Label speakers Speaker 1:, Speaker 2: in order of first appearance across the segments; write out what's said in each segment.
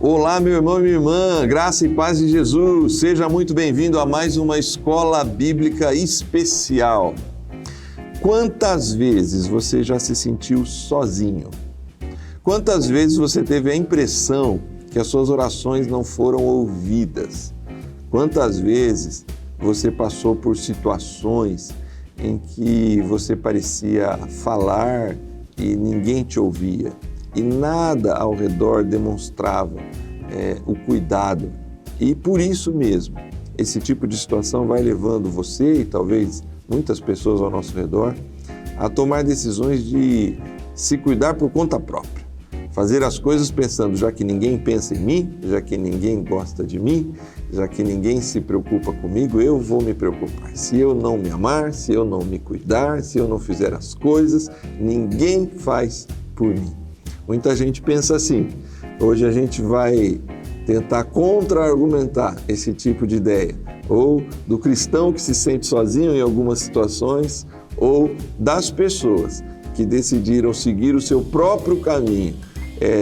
Speaker 1: Olá, meu irmão e minha irmã, graça e paz de Jesus. Seja muito bem-vindo a mais uma Escola Bíblica Especial. Quantas vezes você já se sentiu sozinho? Quantas vezes você teve a impressão que as suas orações não foram ouvidas? Quantas vezes você passou por situações em que você parecia falar e ninguém te ouvia? E nada ao redor demonstrava o cuidado. E por isso mesmo, esse tipo de situação vai levando você e talvez muitas pessoas ao nosso redor a tomar decisões de se cuidar por conta própria. Fazer as coisas pensando, já que ninguém pensa em mim, já que ninguém gosta de mim, já que ninguém se preocupa comigo, eu vou me preocupar. Se eu não me amar, se eu não me cuidar, se eu não fizer as coisas, ninguém faz por mim. Muita gente pensa assim. Hoje a gente vai tentar contra-argumentar esse tipo de ideia, ou do cristão que se sente sozinho em algumas situações, ou das pessoas que decidiram seguir o seu próprio caminho,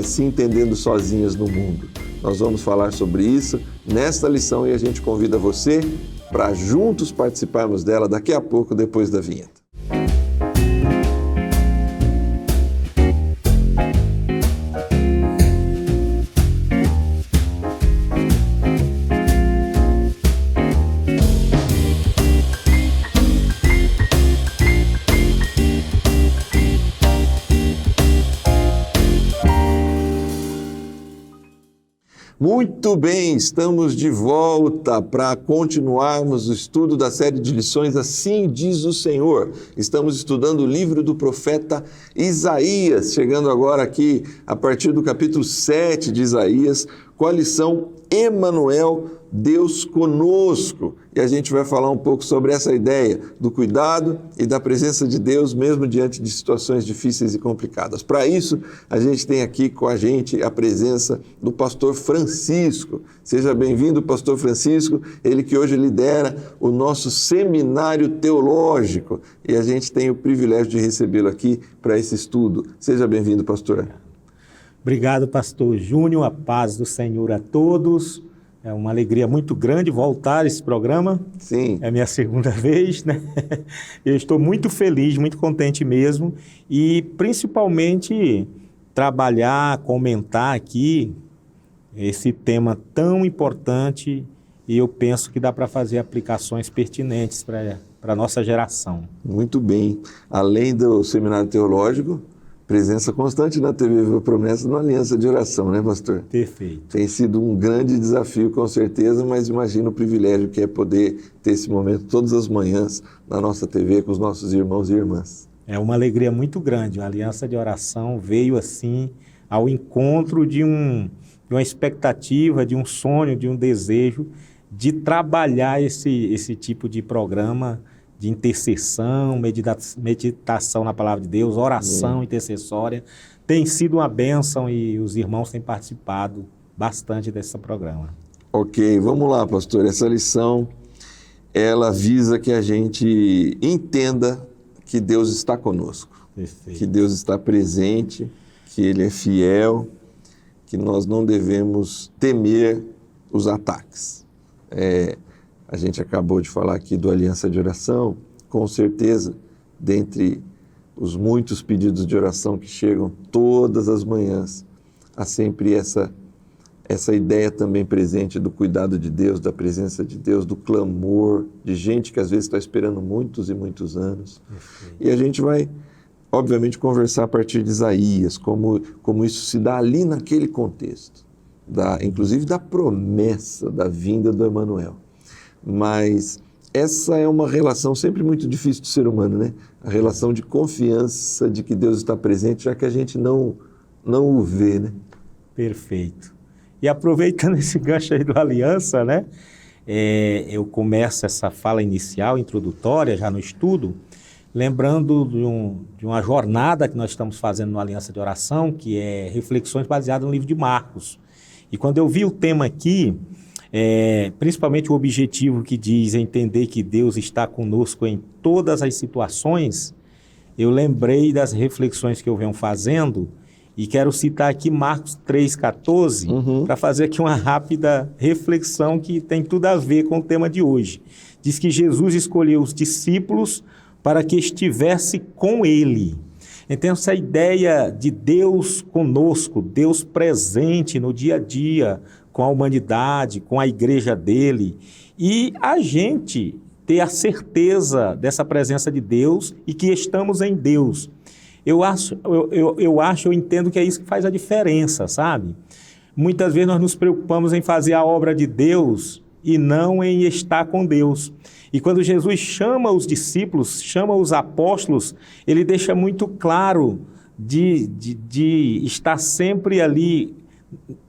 Speaker 1: se entendendo sozinhas no mundo. Nós vamos falar sobre isso nesta lição e a gente convida você para juntos participarmos dela daqui a pouco, depois da vinheta. Muito bem, estamos de volta para continuarmos o estudo da série de lições Assim Diz o Senhor. Estamos estudando o livro do profeta Isaías, chegando agora aqui a partir do capítulo 7 de Isaías, com a lição Emanuel, Deus conosco. E a gente vai falar um pouco sobre essa ideia do cuidado e da presença de Deus mesmo diante de situações difíceis e complicadas. Para isso, a gente tem aqui com a gente a presença do pastor Francisco. Seja bem-vindo, pastor Francisco, ele que hoje lidera o nosso seminário teológico e a gente tem o privilégio de recebê-lo aqui para esse estudo. Seja bem-vindo, pastor.
Speaker 2: Obrigado, pastor Júnior, a paz do Senhor a todos. É uma alegria muito grande voltar a esse programa.
Speaker 1: Sim.
Speaker 2: É a minha segunda vez, né? Eu estou muito feliz, muito contente mesmo. E principalmente trabalhar, comentar aqui esse tema tão importante e eu penso que dá para fazer aplicações pertinentes para a nossa geração.
Speaker 1: Muito bem. Além do seminário teológico, presença constante na TV Viva Promessa na Aliança de Oração, né, pastor?
Speaker 2: Perfeito.
Speaker 1: Tem sido um grande desafio, com certeza, mas imagina o privilégio que é poder ter esse momento todas as manhãs na nossa TV com os nossos irmãos e irmãs.
Speaker 2: É uma alegria muito grande. A Aliança de Oração veio assim ao encontro de uma expectativa, de um sonho, de um desejo de trabalhar esse tipo de programa de intercessão, meditação na palavra de Deus, oração intercessória. Tem sido uma bênção e os irmãos têm participado bastante desse programa.
Speaker 1: Ok, vamos lá, pastor. Essa lição, ela visa que a gente entenda que Deus está conosco.
Speaker 2: Perfeito.
Speaker 1: Que Deus está presente, que Ele é fiel, que nós não devemos temer os ataques. A gente acabou de falar aqui do Aliança de Oração, com certeza, dentre os muitos pedidos de oração que chegam todas as manhãs, há sempre essa ideia também presente do cuidado de Deus, da presença de Deus, do clamor, de gente que às vezes está esperando muitos e muitos anos.
Speaker 2: Perfeito.
Speaker 1: E a gente vai, obviamente, conversar a partir de Isaías, como isso se dá ali naquele contexto, inclusive da promessa da vinda do Emanuel. Mas essa é uma relação sempre muito difícil do ser humano, né? A relação de confiança de que Deus está presente, já que a gente não o vê, né?
Speaker 2: Perfeito. E aproveitando esse gancho aí do Aliança, né? Eu começo essa fala inicial, introdutória, já no estudo, lembrando de uma jornada que nós estamos fazendo no Aliança de Oração, que é reflexões baseadas no livro de Marcos. E quando eu vi o tema aqui, principalmente o objetivo que diz entender que Deus está conosco em todas as situações, eu lembrei das reflexões que eu venho fazendo E quero citar aqui Marcos 3,14, para fazer aqui uma rápida reflexão que tem tudo a ver com o tema de hoje. Diz que Jesus escolheu os discípulos para que estivesse com ele. Então, essa ideia de Deus conosco, Deus presente no dia a dia, com a humanidade, com a igreja dele, e a gente ter a certeza dessa presença de Deus e que estamos em Deus. Eu entendo que é isso que faz a diferença, sabe? Muitas vezes nós nos preocupamos em fazer a obra de Deus e não em estar com Deus. E quando Jesus chama os discípulos, chama os apóstolos, ele deixa muito claro de estar sempre ali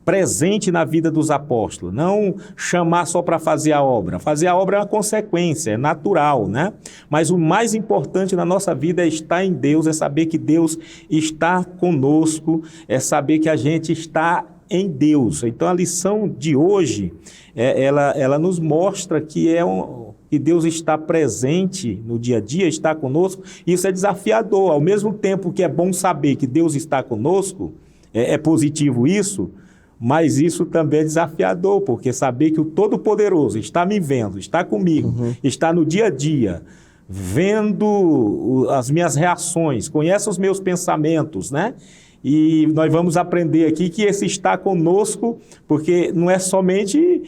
Speaker 2: presente na vida dos apóstolos, não chamar só para fazer a obra. Fazer a obra é uma consequência, é natural, né? Mas o mais importante na nossa vida é estar em Deus, é saber que Deus está conosco, é saber que a gente está em Deus. Então a lição de hoje, ela nos mostra que que Deus está presente no dia a dia, está conosco. Isso é desafiador. Ao mesmo tempo que é bom saber que Deus está conosco, é positivo isso, mas isso também é desafiador, porque saber que o Todo-Poderoso está me vendo, está comigo, está no dia a dia, vendo as minhas reações, conhece os meus pensamentos, né? E nós vamos aprender aqui que esse está conosco, porque não é somente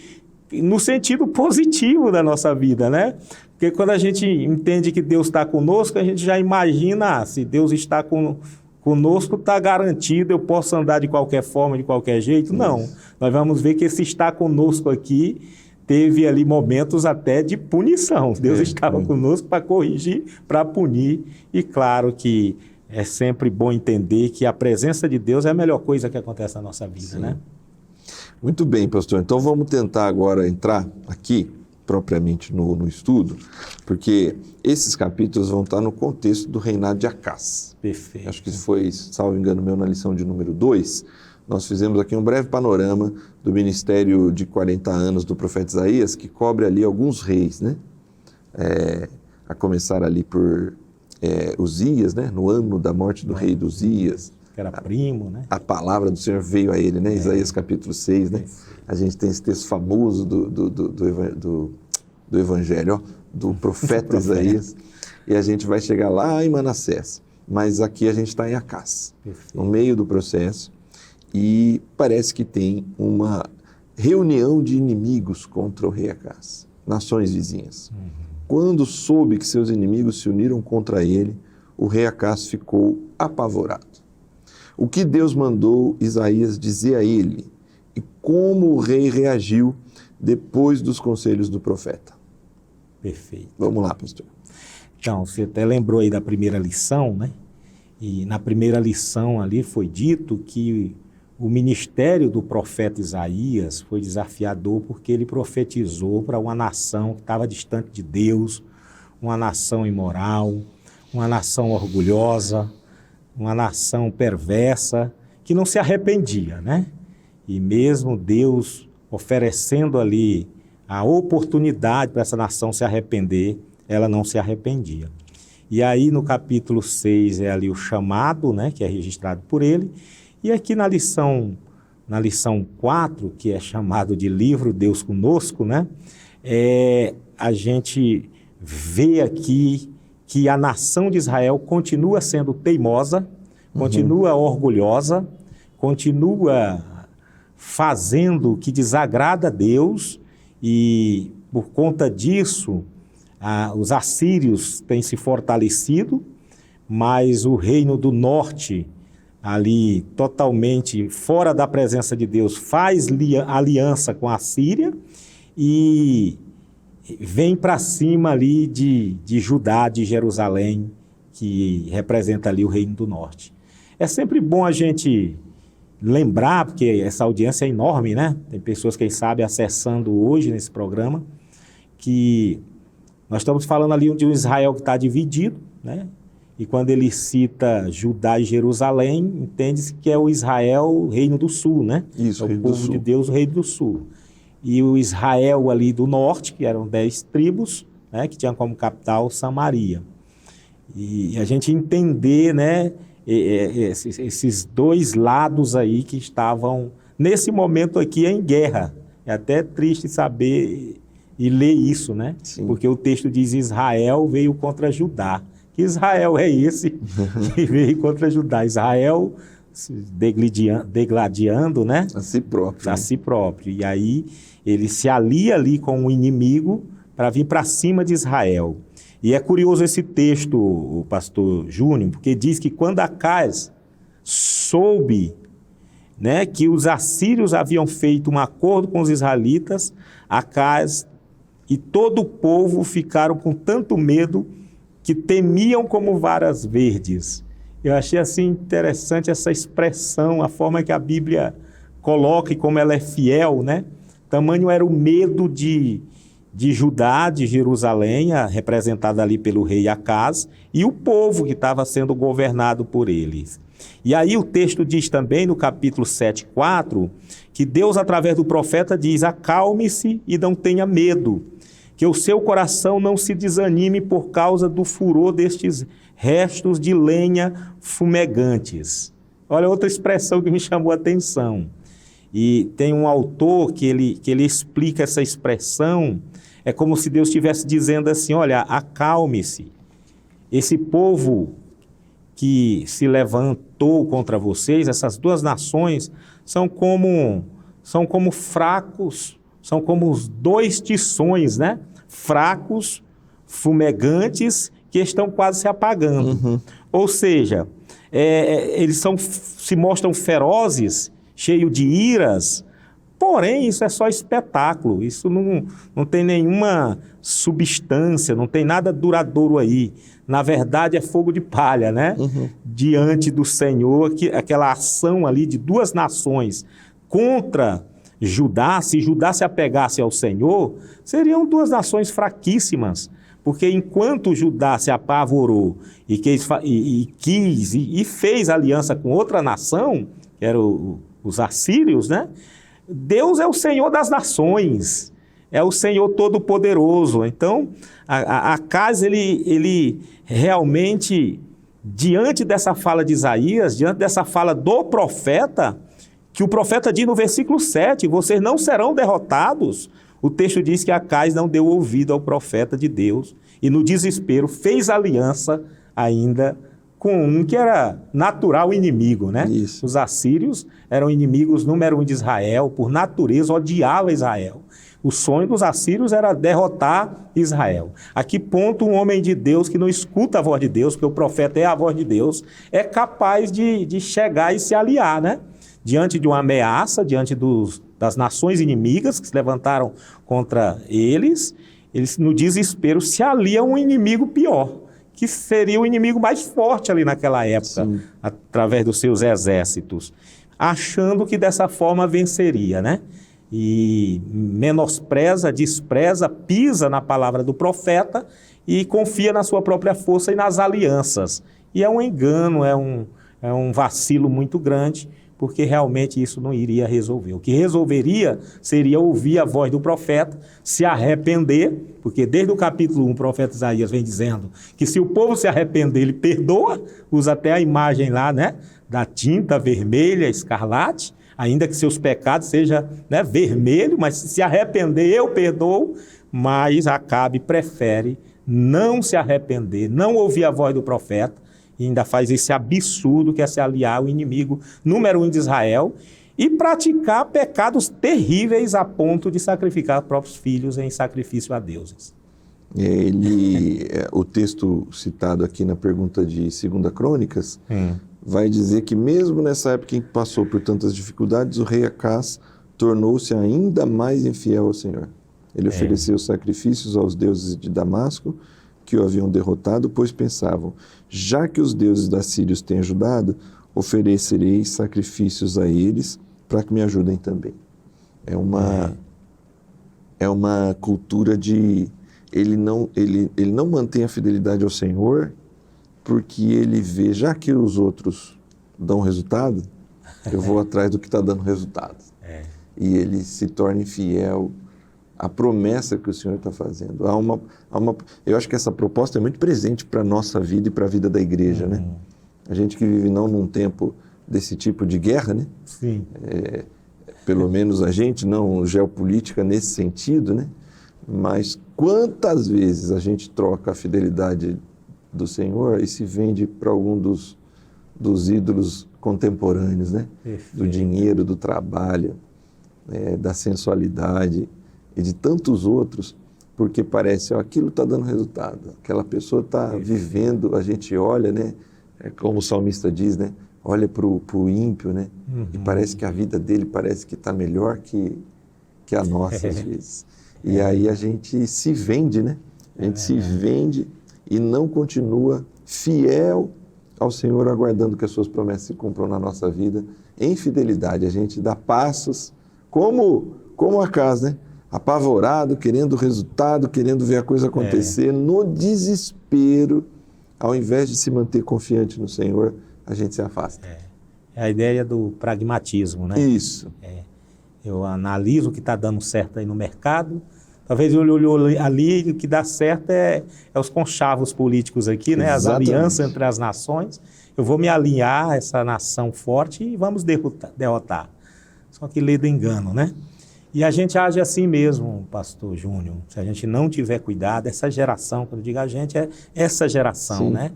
Speaker 2: no sentido positivo da nossa vida, né? Porque quando a gente entende que Deus está conosco, a gente já imagina, se Deus está conosco, está garantido, eu posso andar de qualquer forma, de qualquer jeito. Não, nós vamos ver que esse estar conosco aqui teve ali momentos até de punição. Deus estava conosco para corrigir, para punir, e claro que é sempre bom entender que a presença de Deus é a melhor coisa que acontece na nossa vida, né?
Speaker 1: Muito bem, pastor. Então vamos tentar agora entrar aqui, propriamente no estudo, porque esses capítulos vão estar no contexto do reinado de Acás.
Speaker 2: Perfeito.
Speaker 1: Acho que foi, salvo engano meu, na lição de número 2, nós fizemos aqui um breve panorama do ministério de 40 anos do profeta Isaías, que cobre ali alguns reis, né? A começar ali por Uzias, né? No ano da morte do rei Uzias.
Speaker 2: Que era primo, né? A
Speaker 1: palavra do Senhor veio a ele, né? Isaías capítulo 6, né? A gente tem esse texto famoso do Evangelho, ó, do profeta Isaías, e a gente vai chegar lá em Manassés, mas aqui a gente está em Acás, no meio do processo, e parece que tem uma reunião de inimigos contra o rei Acás, nações vizinhas. Quando soube que seus inimigos se uniram contra ele, o rei Acás ficou apavorado. O que Deus mandou Isaías dizer a ele e como o rei reagiu depois dos conselhos do profeta.
Speaker 2: Perfeito.
Speaker 1: Vamos lá, pastor.
Speaker 2: Então, você até lembrou aí da primeira lição, né? E na primeira lição ali foi dito que o ministério do profeta Isaías foi desafiador porque ele profetizou para uma nação que estava distante de Deus, uma nação imoral, uma nação orgulhosa, uma nação perversa, que não se arrependia, né? E mesmo Deus oferecendo ali a oportunidade para essa nação se arrepender, ela não se arrependia. E aí no capítulo 6 é ali o chamado, né, que é registrado por ele, e aqui na lição 4, que é chamado de livro Deus Conosco, né, a gente vê aqui que a nação de Israel continua sendo teimosa, continua orgulhosa, continua fazendo o que desagrada a Deus, e por conta disso os assírios têm se fortalecido, mas o reino do norte, ali totalmente fora da presença de Deus, faz aliança com a Síria e vem para cima ali de Judá, de Jerusalém, que representa ali o reino do norte. É sempre bom a gente lembrar, porque essa audiência é enorme, né? Tem pessoas, quem sabe, acessando hoje nesse programa, que nós estamos falando ali de um Israel que está dividido, né? E quando ele cita Judá e Jerusalém, entende-se que é o Israel, o reino do sul, né?
Speaker 1: Isso,
Speaker 2: é o povo de Deus, o reino do sul. E o Israel ali do norte, que eram 10 tribos, né? Que tinha como capital Samaria. E a gente entender, né? esses dois lados aí que estavam, nesse momento aqui, em guerra. É até triste saber e ler isso, né?
Speaker 1: Sim.
Speaker 2: Porque o texto diz: Israel veio contra Judá. Que Israel é esse que veio contra Judá? Israel se degladiando, né?
Speaker 1: A si próprio.
Speaker 2: A si próprio. E aí ele se alia ali com o inimigo para vir para cima de Israel. E é curioso esse texto, o pastor Júnior, porque diz que quando Acaz soube, né, que os assírios haviam feito um acordo com os israelitas, Acaz e todo o povo ficaram com tanto medo que temiam como varas verdes. Eu achei assim interessante essa expressão, a forma que a Bíblia coloca e como ela é fiel, né? Tamanho era o medo de Judá, de Jerusalém, representada ali pelo rei Acaz, e o povo que estava sendo governado por eles. E aí o texto diz também, no capítulo 7:4, que Deus, através do profeta, diz: acalme-se e não tenha medo, que o seu coração não se desanime por causa do furor destes restos de lenha fumegantes. Olha, outra expressão que me chamou a atenção. E tem um autor que ele explica essa expressão, é como se Deus estivesse dizendo assim: olha, acalme-se. Esse povo que se levantou contra vocês, essas duas nações, são como fracos, são como os dois tições, né? Fracos, fumegantes, que estão quase se apagando. Uhum. Ou seja, eles se mostram ferozes, cheios de iras, porém isso é só espetáculo, isso não tem nenhuma substância, não tem nada duradouro aí. Na verdade é fogo de palha, né? Uhum. Diante do Senhor, aquela ação ali de duas nações contra Judá, se Judá se apegasse ao Senhor, seriam duas nações fraquíssimas, porque enquanto Judá se apavorou e fez aliança com outra nação, que eram os assírios, né? Deus é o Senhor das nações, é o Senhor Todo-Poderoso. Então, Acaz, ele realmente, diante dessa fala de Isaías, diante dessa fala do profeta, que o profeta diz no versículo 7, vocês não serão derrotados, o texto diz que Acaz não deu ouvido ao profeta de Deus e no desespero fez aliança ainda com um que era natural inimigo, né? Isso. Os assírios eram inimigos número 1 de Israel, por natureza odiava Israel. O sonho dos assírios era derrotar Israel. A que ponto um homem de Deus que não escuta a voz de Deus, porque o profeta é a voz de Deus, é capaz de chegar e se aliar, né? Diante de uma ameaça, diante das nações inimigas que se levantaram contra eles no desespero se aliam a um inimigo pior, que seria o inimigo mais forte ali naquela época, sim, através dos seus exércitos, achando que dessa forma venceria, né? E menospreza, despreza, pisa na palavra do profeta e confia na sua própria força e nas alianças. E é um engano, é um vacilo muito grande, porque realmente isso não iria resolver. O que resolveria seria ouvir a voz do profeta, se arrepender, porque desde o capítulo 1 o profeta Isaías vem dizendo que se o povo se arrepender, ele perdoa, usa até a imagem lá, né, da tinta vermelha, escarlate, ainda que seus pecados sejam, né, vermelho, mas se arrepender, eu perdoo, mas Acabe prefere não se arrepender, não ouvir a voz do profeta, e ainda faz esse absurdo que é se aliar ao inimigo número 1 de Israel e praticar pecados terríveis a ponto de sacrificar próprios filhos em sacrifício a deuses.
Speaker 1: O texto citado aqui na pergunta de 2 Crônicas vai dizer que mesmo nessa época em que passou por tantas dificuldades, o rei Acaz tornou-se ainda mais infiel ao Senhor. Ele ofereceu sacrifícios aos deuses de Damasco, que o haviam derrotado, pois pensavam, já que os deuses da Síria os têm ajudado, oferecerei sacrifícios a eles para que me ajudem também. É uma cultura de... Ele não mantém a fidelidade ao Senhor porque ele vê, já que os outros dão resultado, eu vou atrás do que está dando resultado. E ele se torna infiel a promessa que o Senhor está fazendo. Eu acho que essa proposta é muito presente para a nossa vida e para a vida da igreja, né? A gente que vive não num tempo desse tipo de guerra, né?
Speaker 2: Sim.
Speaker 1: Pelo menos a gente, não geopolítica nesse sentido, né? Mas quantas vezes a gente troca a fidelidade do Senhor e se vende para algum dos ídolos contemporâneos, né?
Speaker 2: Perfeito.
Speaker 1: Do dinheiro, do trabalho, da sensualidade e de tantos outros, porque parece, ó, aquilo está dando resultado, aquela pessoa está vivendo, a gente olha, né? Como o salmista diz, né? Olha para o ímpio, né? E parece que a vida dele parece que está melhor que a nossa, às vezes. E aí a gente se vende, né? A gente se vende e não continua fiel ao Senhor, aguardando que as suas promessas se cumpram na nossa vida. Em fidelidade, a gente dá passos, como Acaz, né? Apavorado, querendo o resultado, querendo ver a coisa acontecer, no desespero, ao invés de se manter confiante no Senhor, a gente se afasta.
Speaker 2: É a ideia do pragmatismo, né?
Speaker 1: Isso.
Speaker 2: Eu analiso o que está dando certo aí no mercado. Talvez eu olhe ali e o que dá certo é os conchavos políticos aqui, né? As
Speaker 1: Exatamente.
Speaker 2: alianças entre as nações. Eu vou me alinhar a essa nação forte e vamos derrotar. Só que lê do engano, né? E a gente age assim mesmo, pastor Júnior. Se a gente não tiver cuidado, essa geração, quando eu digo a gente, é essa geração,
Speaker 1: Sim.
Speaker 2: né?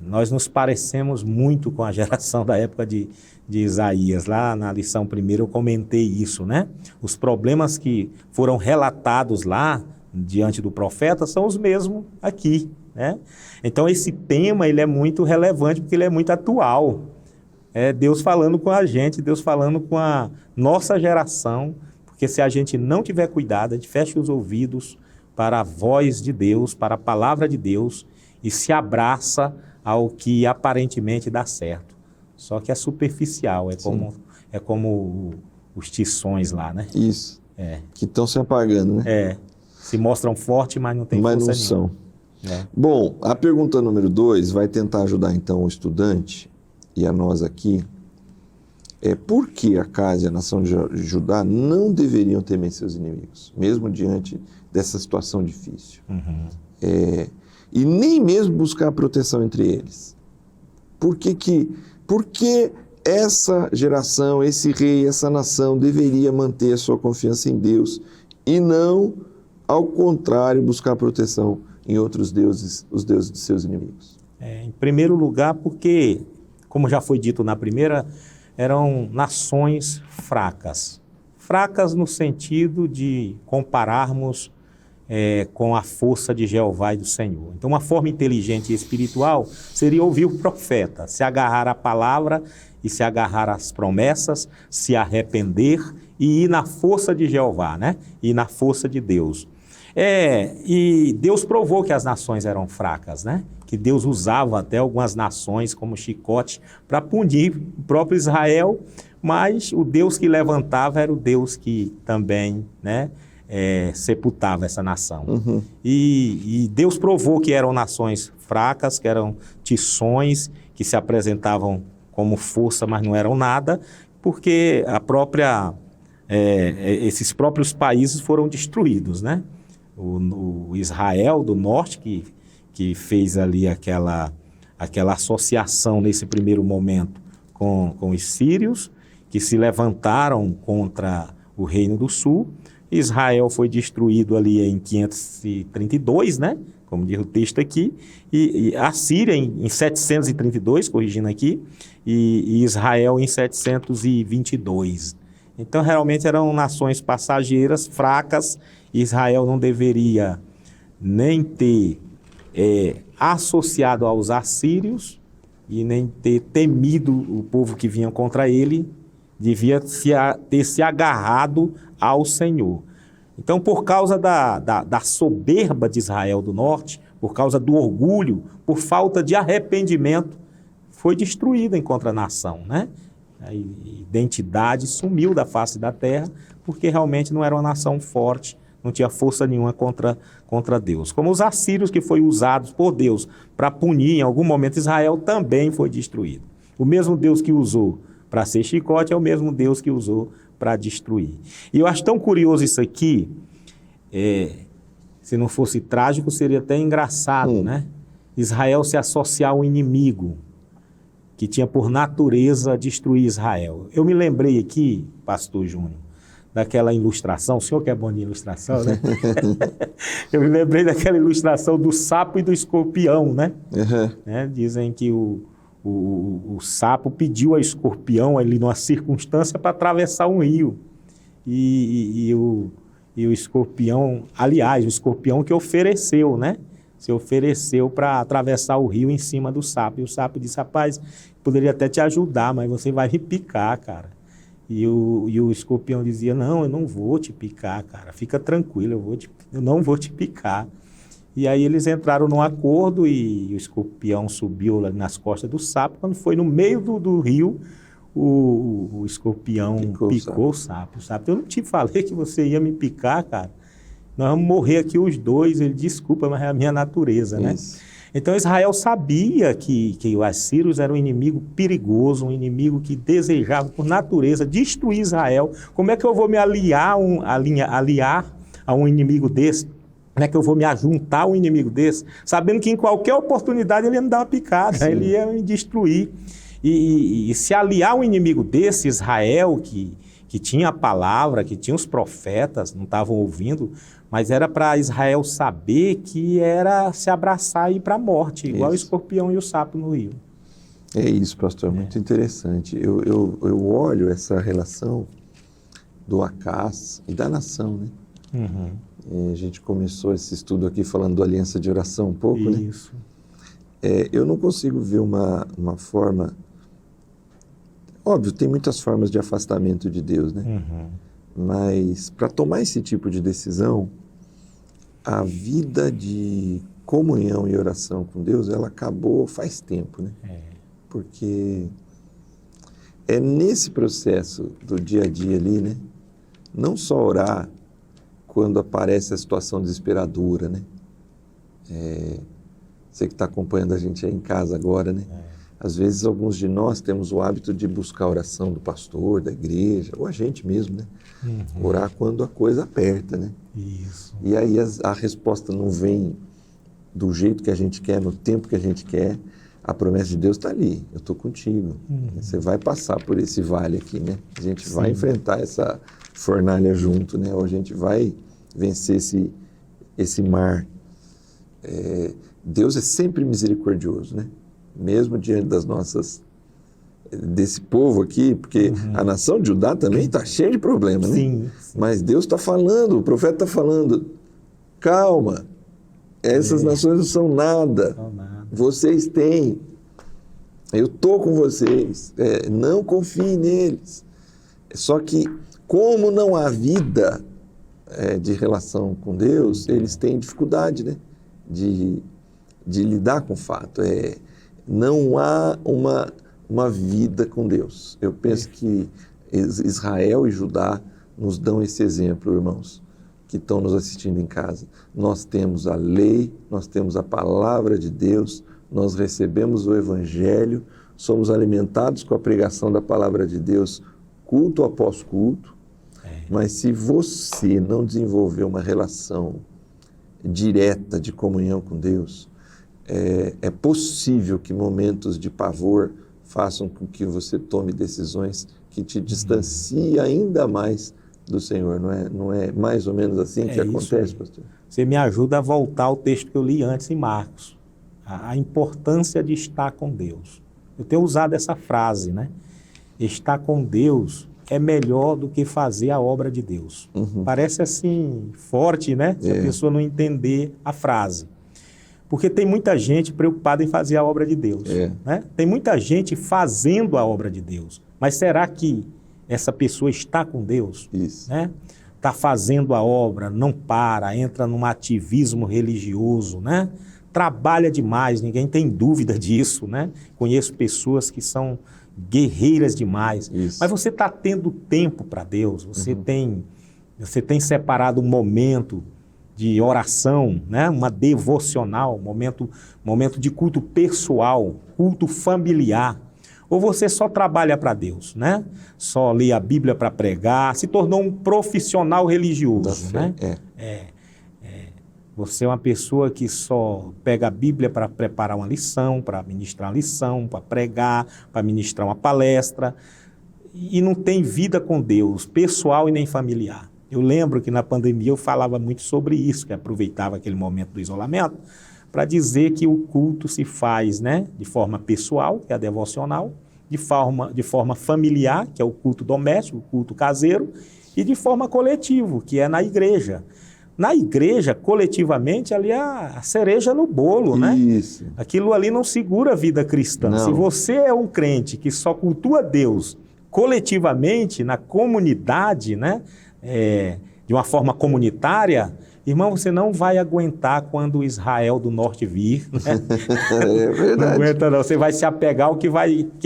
Speaker 2: Nós nos parecemos muito com a geração da época de Isaías. Lá na lição primeira eu comentei isso, né? Os problemas que foram relatados lá diante do profeta são os mesmos aqui, né? Então esse tema ele é muito relevante porque ele é muito atual. É Deus falando com a gente, Deus falando com a nossa geração, porque se a gente não tiver cuidado, a gente fecha os ouvidos para a voz de Deus, para a palavra de Deus, e se abraça ao que aparentemente dá certo. Só que é superficial, é como os tições lá, né?
Speaker 1: Isso. Que estão se apagando, né?
Speaker 2: Se mostram fortes, mas não tem
Speaker 1: mas
Speaker 2: força
Speaker 1: não
Speaker 2: nenhuma.
Speaker 1: são. Bom, a pergunta número 2 vai tentar ajudar então o estudante e a nós aqui. Por que Acaz e a nação de Judá não deveriam temer seus inimigos, mesmo diante dessa situação difícil? E nem mesmo buscar proteção entre eles. Por que essa geração, esse rei, essa nação deveria manter a sua confiança em Deus e não, ao contrário, buscar proteção em outros deuses, os deuses de seus inimigos?
Speaker 2: Em primeiro lugar, porque, como já foi dito na primeira, eram nações fracas. Fracas no sentido de compararmos com a força de Jeová e do Senhor. Então, uma forma inteligente e espiritual seria ouvir o profeta, se agarrar à palavra e se agarrar às promessas, se arrepender e ir na força de Jeová, né? E na força de Deus. E Deus provou que as nações eram fracas, né? Que Deus usava até algumas nações como chicote para punir o próprio Israel, mas o Deus que levantava era o Deus que também, né? Sepultava essa nação. E Deus provou que eram nações fracas, que eram tições, que se apresentavam como força, mas não eram nada, porque esses próprios países foram destruídos, né? O Israel do norte, que fez ali aquela associação nesse primeiro momento com os sírios, que se levantaram contra o Reino do Sul. Israel foi destruído ali em 532, né? Como diz o texto aqui, e a Síria em 732, corrigindo aqui, e Israel em 722. Então, realmente eram nações passageiras, fracas. Israel não deveria nem ter associado aos assírios e nem ter temido o povo que vinha contra ele, devia ter se agarrado ao Senhor. Então, por causa da soberba de Israel do norte, por causa do orgulho, por falta de arrependimento, foi destruída enquanto a nação, né? A identidade sumiu da face da terra, porque realmente não era uma nação forte, não tinha força nenhuma contra Deus. Como os assírios, que foi usados por Deus para punir em algum momento Israel, também foi destruído. O mesmo Deus que usou para ser chicote é o mesmo Deus que usou para destruir. E eu acho tão curioso isso aqui, se não fosse trágico, seria até engraçado, né? Israel se associar ao inimigo. que tinha por natureza destruir Israel. Eu me lembrei aqui, pastor Júnior, daquela ilustração, o senhor que é bom de ilustração, né? Eu me lembrei daquela ilustração do sapo e do escorpião, né? Dizem que o sapo pediu ao escorpião ali numa circunstância para atravessar um rio. E o escorpião, aliás, o escorpião que ofereceu, né? Se ofereceu para atravessar o rio em cima do sapo. E o sapo disse, rapaz, poderia até te ajudar, mas você vai me picar, cara. E o escorpião dizia, não, eu não vou te picar, cara, fica tranquilo, eu não vou te picar. E aí eles entraram num acordo e o escorpião subiu lá nas costas do sapo. Quando foi no meio do rio, o escorpião picou o sapo. O sapo, eu não te falei que você ia me picar, cara. Nós vamos morrer aqui os dois. Ele, desculpa, mas é a minha natureza, né? Então Israel sabia que os assírios eram um inimigo perigoso, um inimigo que desejava, por natureza, destruir Israel. Como é que eu vou me aliar a um inimigo desse? Como é que eu vou me ajuntar a um inimigo desse? Sabendo que em qualquer oportunidade ele ia me dar uma picada, Sim. Ele ia me destruir. E se aliar a um inimigo desse, Israel, que tinha a palavra, que tinha os profetas, não estavam ouvindo, mas era para Israel saber que era se abraçar e ir para a morte, igual o escorpião e o sapo no rio.
Speaker 1: É isso, pastor, muito interessante. Eu olho essa relação do Acaz e da nação, né? A gente começou esse estudo aqui falando do aliança de oração um pouco,
Speaker 2: isso.
Speaker 1: né? Eu não consigo ver uma forma... Óbvio, tem muitas formas de afastamento de Deus, né? Mas para tomar esse tipo de decisão, a vida de comunhão e oração com Deus, ela acabou faz tempo, né? Porque é nesse processo do dia a dia ali, né? Não só orar quando aparece a situação desesperadora, né? Você que está acompanhando a gente aí em casa agora, né? Às vezes, alguns de nós temos o hábito de buscar a oração do pastor, da igreja, ou a gente mesmo, né? Orar quando a coisa aperta, né?
Speaker 2: Isso.
Speaker 1: E aí a resposta não vem do jeito que a gente quer, no tempo que a gente quer. A promessa de Deus está ali, eu estou contigo. Você vai passar por esse vale aqui, né? A gente vai enfrentar essa fornalha junto, né? Ou a gente vai vencer esse mar. Deus é sempre misericordioso, né? Mesmo diante desse povo aqui, porque a nação de Judá também está cheia de problemas, né?
Speaker 2: Sim.
Speaker 1: Mas Deus está falando, o profeta está falando, calma, essas nações não são nada, vocês têm, eu estou com vocês, não confie neles. Só que, como não há vida de relação com Deus, eles têm dificuldade, né? de lidar com o fato. Não há uma vida com Deus. Eu penso que Israel e Judá nos dão esse exemplo, irmãos, que estão nos assistindo em casa. Nós temos a lei, nós temos a palavra de Deus, nós recebemos o Evangelho, somos alimentados com a pregação da palavra de Deus, culto após culto, mas se você não desenvolver uma relação direta de comunhão com Deus, é possível que momentos de pavor façam com que você tome decisões que te distanciem ainda mais do Senhor. Não é mais ou menos assim que acontece, pastor?
Speaker 2: Você me ajuda a voltar ao texto que eu li antes em Marcos. A importância de estar com Deus. Eu tenho usado essa frase, né? Estar com Deus é melhor do que fazer a obra de Deus. Parece assim, forte, né? Se a pessoa não entender a frase. Porque tem muita gente preocupada em fazer a obra de Deus. Né? Tem muita gente fazendo a obra de Deus. Mas será que essa pessoa está com Deus?
Speaker 1: Isso.
Speaker 2: Né? Está fazendo a obra, não para, entra num ativismo religioso, né? Trabalha demais, ninguém tem dúvida disso, né? Conheço pessoas que são guerreiras demais.
Speaker 1: Isso.
Speaker 2: Mas você está tendo tempo para Deus, você tem separado um momento de oração, né? Uma devocional, momento de culto pessoal, culto familiar. Ou você só trabalha para Deus, né? Só lê a Bíblia para pregar, se tornou um profissional religioso, né? Você é uma pessoa que só pega a Bíblia para preparar uma lição, para ministrar uma lição, para pregar, para ministrar uma palestra, e não tem vida com Deus, pessoal e nem familiar. Eu lembro que na pandemia eu falava muito sobre isso, que aproveitava aquele momento do isolamento, para dizer que o culto se faz, né, de forma pessoal, que é a devocional, de forma familiar, que é o culto doméstico, o culto caseiro, e de forma coletiva, que é na igreja. Na igreja, coletivamente, ali é a cereja no bolo, né?
Speaker 1: Isso.
Speaker 2: Aquilo ali não segura a vida cristã.
Speaker 1: Não.
Speaker 2: Se você é um crente que só cultua Deus coletivamente, na comunidade, né? De uma forma comunitária, irmão, você não vai aguentar quando o Israel do Norte vir, né?
Speaker 1: É verdade.
Speaker 2: Não aguenta não, você vai se apegar ao que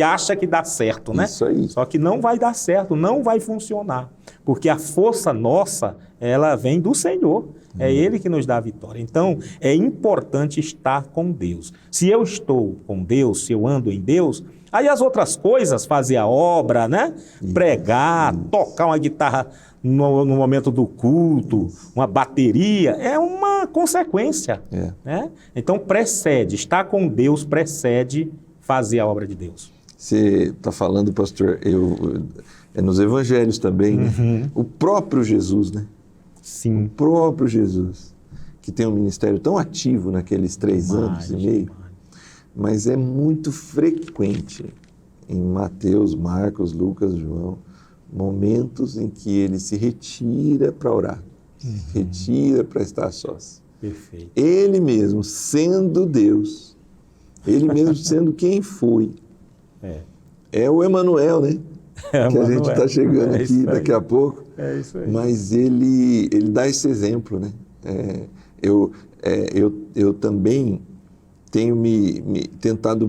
Speaker 2: acha que dá certo, né?
Speaker 1: Isso aí.
Speaker 2: Só que não vai dar certo, não vai funcionar, porque a força nossa, ela vem do Senhor, é Ele que nos dá a vitória. Então, é importante estar com Deus. Se eu estou com Deus, se eu ando em Deus, aí as outras coisas, fazer a obra, né? Pregar, tocar uma guitarra no momento do culto, uma bateria, é uma consequência. Né? Então precede, estar com Deus precede fazer a obra de Deus.
Speaker 1: Você está falando, pastor, é nos evangelhos também, né? O próprio Jesus, né?
Speaker 2: Sim.
Speaker 1: O próprio Jesus, que tem um ministério tão ativo naqueles 3 anos e meio, mas é muito frequente em Mateus, Marcos, Lucas, João, momentos em que ele se retira para orar, se retira para estar a sós.
Speaker 2: Perfeito.
Speaker 1: Ele mesmo sendo Deus, ele mesmo sendo quem foi. É o Emanuel, né? Que a gente está chegando aqui daqui a pouco.
Speaker 2: É isso aí.
Speaker 1: Mas ele dá esse exemplo, né? Eu também tenho tentado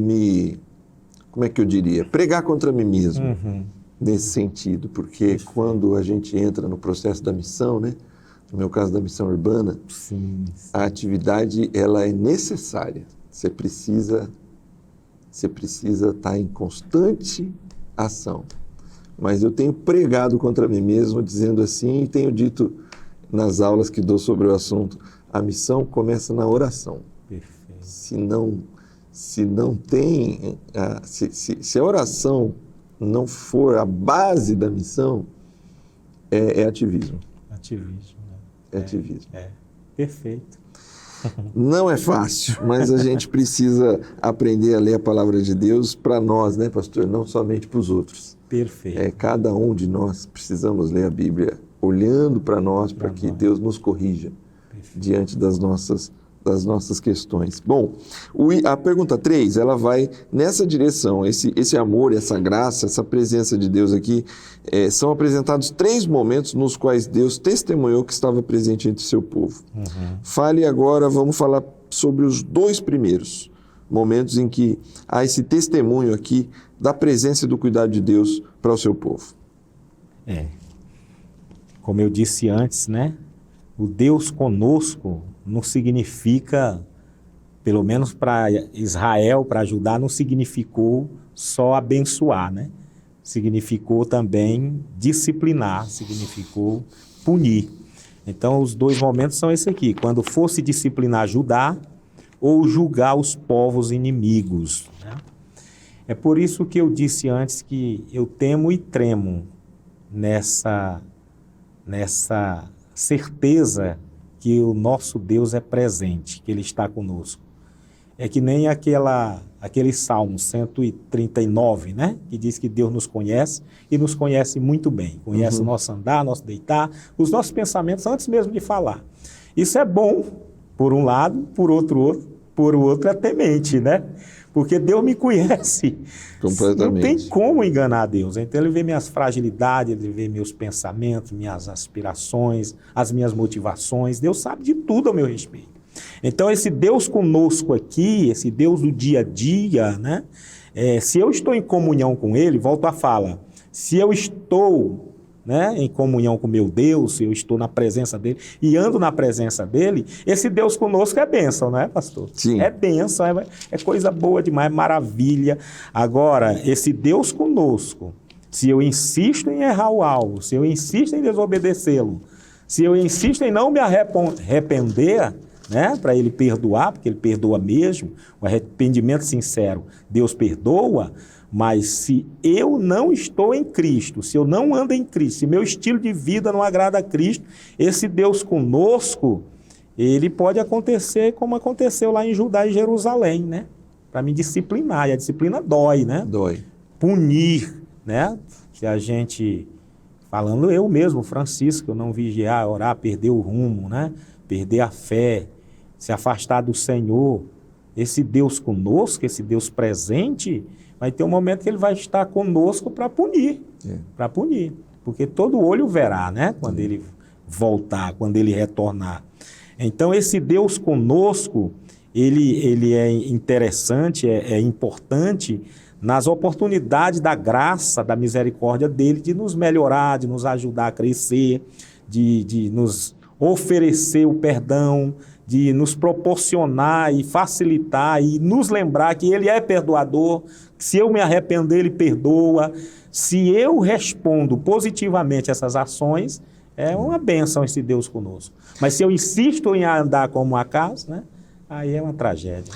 Speaker 1: como é que eu diria? Pregar contra mim mesmo. Nesse sentido, porque quando a gente entra no processo da missão, né? No meu caso da missão urbana,
Speaker 2: sim.
Speaker 1: A atividade ela é necessária. Você precisa estar em constante ação. Mas eu tenho pregado contra mim mesmo, dizendo assim, e tenho dito nas aulas que dou sobre o assunto, a missão começa na oração.
Speaker 2: Perfeito.
Speaker 1: Se não tem, se a oração não for a base da missão, é ativismo.
Speaker 2: Ativismo,
Speaker 1: É
Speaker 2: né?
Speaker 1: ativismo.
Speaker 2: Perfeito.
Speaker 1: Não é fácil, mas a gente precisa aprender a ler a palavra de Deus para nós, né, pastor? Não somente para os outros.
Speaker 2: Perfeito.
Speaker 1: Cada um de nós precisamos ler a Bíblia olhando para nós, para que Deus nos corrija diante das nossas questões. Bom, a pergunta 3, ela vai nessa direção. Esse amor, essa graça, essa presença de Deus aqui, são apresentados 3 momentos nos quais Deus testemunhou que estava presente entre o seu povo. Fale agora, vamos falar sobre os 2 primeiros momentos em que há esse testemunho aqui da presença e do cuidado de Deus para o seu povo.
Speaker 2: Como eu disse antes, né? O Deus conosco não significa, pelo menos para Israel, para ajudar, não significou só abençoar, né? Significou também disciplinar, significou punir. Então, os 2 momentos são esse aqui, quando fosse disciplinar, ajudar, ou julgar os povos inimigos, né? É por isso que eu disse antes que eu temo e tremo nessa certeza que o nosso Deus é presente, que Ele está conosco. É que nem aquele Salmo 139, né? Que diz que Deus nos conhece e nos conhece muito bem. Conhece o nosso andar, nosso deitar, os nossos pensamentos antes mesmo de falar. Isso é bom, por um lado, por outro é temente, né? Porque Deus me conhece.
Speaker 1: Completamente.
Speaker 2: Não tem como enganar Deus. Então Ele vê minhas fragilidades, Ele vê meus pensamentos, minhas aspirações, as minhas motivações. Deus sabe de tudo ao meu respeito. Então esse Deus conosco aqui, esse Deus do dia a dia, né? Se eu estou em comunhão com Ele, volto à fala, se eu estou, né, em comunhão com meu Deus, eu estou na presença dele e ando na presença dele, esse Deus conosco é bênção, não é, pastor?
Speaker 1: Sim.
Speaker 2: É bênção, é coisa boa demais, maravilha. Agora, esse Deus conosco, se eu insisto em errar o alvo, se eu insisto em desobedecê-lo, se eu insisto em não me arrepender, né? Para ele perdoar, porque ele perdoa mesmo, o arrependimento sincero, Deus perdoa, mas se eu não estou em Cristo, se eu não ando em Cristo, se meu estilo de vida não agrada a Cristo, esse Deus conosco, ele pode acontecer como aconteceu lá em Judá e Jerusalém, né? Para me disciplinar, e a disciplina dói, né?
Speaker 1: Dói.
Speaker 2: Punir, né? Se a gente, falando eu mesmo, Francisco, não vigiar, orar, perder o rumo, né? Perder a fé, se afastar do Senhor, esse Deus conosco, esse Deus presente, vai ter um momento que ele vai estar conosco para punir, porque todo olho verá, né? Quando ele voltar, quando ele retornar. Então, esse Deus conosco, ele é interessante, é importante nas oportunidades da graça, da misericórdia dele, de nos melhorar, de nos ajudar a crescer, de nos oferecer o perdão, de nos proporcionar e facilitar e nos lembrar que ele é perdoador, que se eu me arrepender, ele perdoa. Se eu respondo positivamente a essas ações, é uma bênção esse Deus conosco. Mas se eu insisto em andar como um acaso, né, aí é uma tragédia.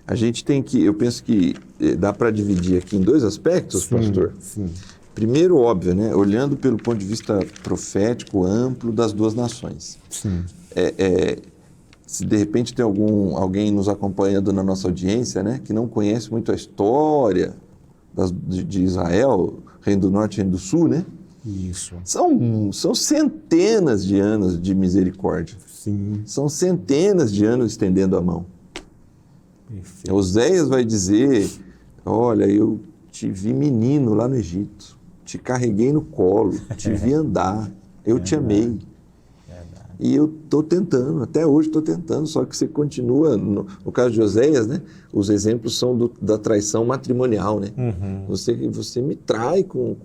Speaker 1: A gente tem que, eu penso que dá para dividir aqui em dois aspectos, pastor.
Speaker 2: Sim.
Speaker 1: Primeiro, óbvio, né, olhando pelo ponto de vista profético, amplo das duas nações.
Speaker 2: Sim.
Speaker 1: Se de repente tem alguém nos acompanhando na nossa audiência, né, que não conhece muito a história de Israel, Reino do Norte e Reino do Sul, né?
Speaker 2: Isso.
Speaker 1: São centenas de anos de misericórdia.
Speaker 2: Sim.
Speaker 1: São centenas de anos estendendo a mão.
Speaker 2: Perfeito.
Speaker 1: Oséias vai dizer, olha, eu te vi menino lá no Egito, te carreguei no colo, te vi andar, eu te amei. E eu estou tentando, até hoje estou tentando, só que você continua, no caso de Oséias, né, os exemplos são da traição matrimonial, né?
Speaker 2: Uhum.
Speaker 1: Você me trai com